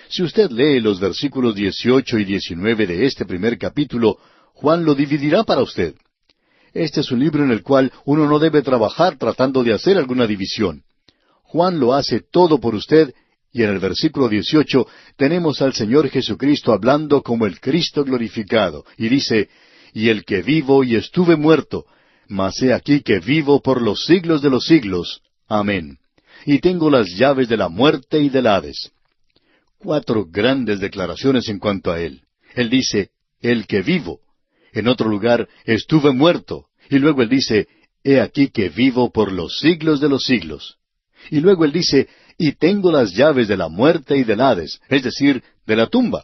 Si usted lee los versículos 18 y 19 de este primer capítulo, Juan lo dividirá para usted. Este es un libro en el cual uno no debe trabajar tratando de hacer alguna división. Juan lo hace todo por usted, y en el versículo 18 tenemos al Señor Jesucristo hablando como el Cristo glorificado, y dice, y el que vivo y estuve muerto, mas he aquí que vivo por los siglos de los siglos. Amén. Y tengo las llaves de la muerte y del Hades. 4 grandes declaraciones en cuanto a Él. Él dice, el que vivo. En otro lugar, estuve muerto. Y luego Él dice, he aquí que vivo por los siglos de los siglos. Y luego Él dice, y tengo las llaves de la muerte y del Hades, es decir, de la tumba.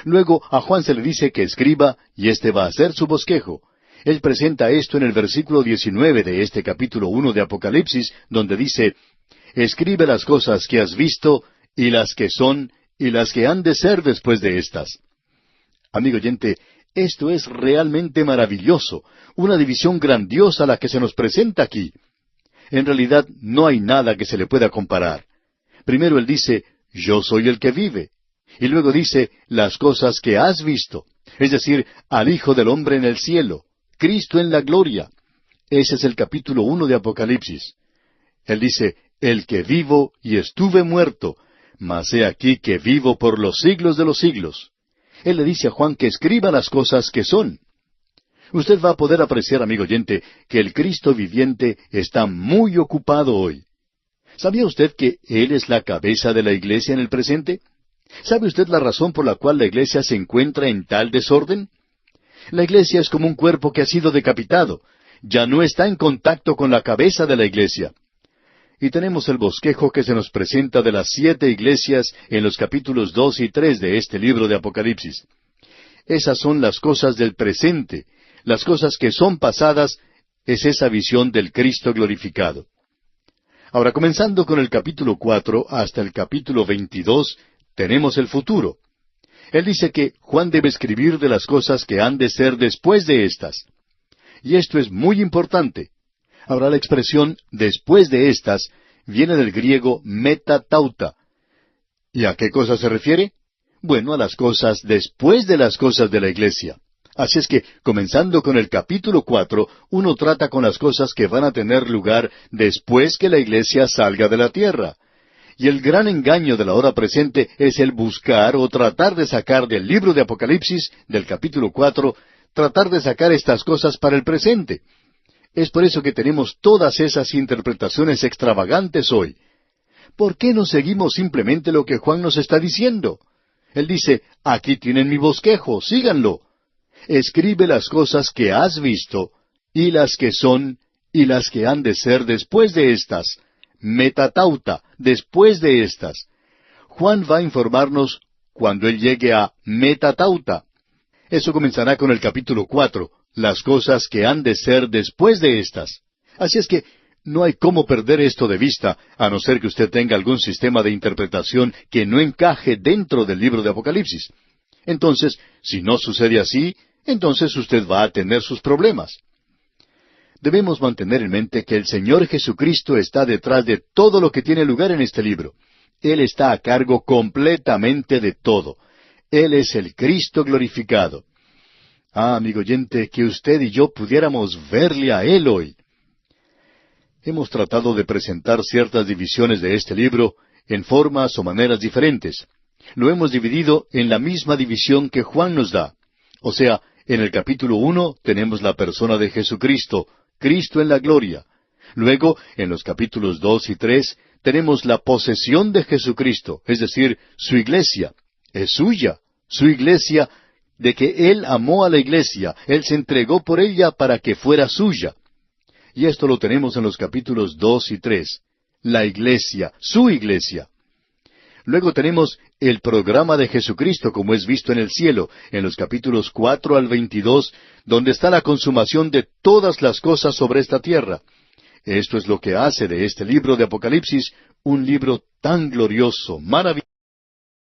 Luego a Juan se le dice que escriba, y éste va a hacer su bosquejo. Él presenta esto en el versículo 19 de este capítulo 1 de Apocalipsis, donde dice, escribe las cosas que has visto, y las que son, y las que han de ser después de estas. Amigo oyente, Esto es realmente maravilloso, una división grandiosa la que se nos presenta aquí. En realidad no hay nada que se le pueda comparar. Primero él dice, yo soy el que vive. Y luego dice, las cosas que has visto. Es decir, al Hijo del Hombre en el cielo, Cristo en la gloria. Ese es el capítulo 1 de Apocalipsis. Él dice, el que vivo y estuve muerto, mas he aquí que vivo por los siglos de los siglos. Él le dice a Juan que escriba las cosas que son. Usted va a poder apreciar, amigo oyente, que el Cristo viviente está muy ocupado hoy. ¿Sabía usted que Él es la cabeza de la iglesia en el presente? ¿Sabe usted la razón por la cual la iglesia se encuentra en tal desorden? La iglesia es como un cuerpo que ha sido decapitado. Ya no está en contacto con la cabeza de la iglesia. Y tenemos el bosquejo que se nos presenta de las 7 iglesias en los capítulos 2 y 3 de este libro de Apocalipsis. Esas son las cosas del presente. Las cosas que son pasadas es esa visión del Cristo glorificado. Ahora, comenzando con el capítulo 4 hasta el capítulo 22, tenemos el futuro. Él dice que Juan debe escribir de las cosas que han de ser después de estas. Y esto es muy importante. Ahora, la expresión después de estas viene del griego metatauta. ¿Y a qué cosa se refiere? Bueno, a las cosas después de las cosas de la iglesia. Así es que, comenzando con el capítulo 4, uno trata con las cosas que van a tener lugar después que la iglesia salga de la tierra. Y el gran engaño de la hora presente es el buscar o tratar de sacar del libro de Apocalipsis, del capítulo 4, tratar de sacar estas cosas para el presente. Es por eso que tenemos todas esas interpretaciones extravagantes hoy. ¿Por qué no seguimos simplemente lo que Juan nos está diciendo? Él dice, aquí tienen mi bosquejo, síganlo. Escribe las cosas que has visto, y las que son, y las que han de ser después de estas. Metatauta, después de estas. Juan va a informarnos cuando él llegue a metatauta. Eso comenzará con el capítulo 4, las cosas que han de ser después de estas. Así es que no hay cómo perder esto de vista, a no ser que usted tenga algún sistema de interpretación que no encaje dentro del libro de Apocalipsis. Entonces, si no sucede así, entonces usted va a tener sus problemas. Debemos mantener en mente que el Señor Jesucristo está detrás de todo lo que tiene lugar en este libro. Él está a cargo completamente de todo. Él es el Cristo glorificado. Ah, amigo oyente, que usted y yo pudiéramos verle a Él hoy. Hemos tratado de presentar ciertas divisiones de este libro en formas o maneras diferentes. Lo hemos dividido en la misma división que Juan nos da. O sea, en el capítulo 1 tenemos la persona de Jesucristo, Cristo en la gloria. Luego, en los capítulos 2 y 3, tenemos la posesión de Jesucristo, es decir, su iglesia. Es suya, su iglesia, de que Él amó a la iglesia, Él se entregó por ella para que fuera suya. Y esto lo tenemos en los capítulos 2 y 3. La iglesia, su iglesia. Luego tenemos el programa de Jesucristo como es visto en el cielo, en los capítulos 4 al 22, donde está la consumación de todas las cosas sobre esta tierra. Esto es lo que hace de este libro de Apocalipsis un libro tan glorioso, maravilloso.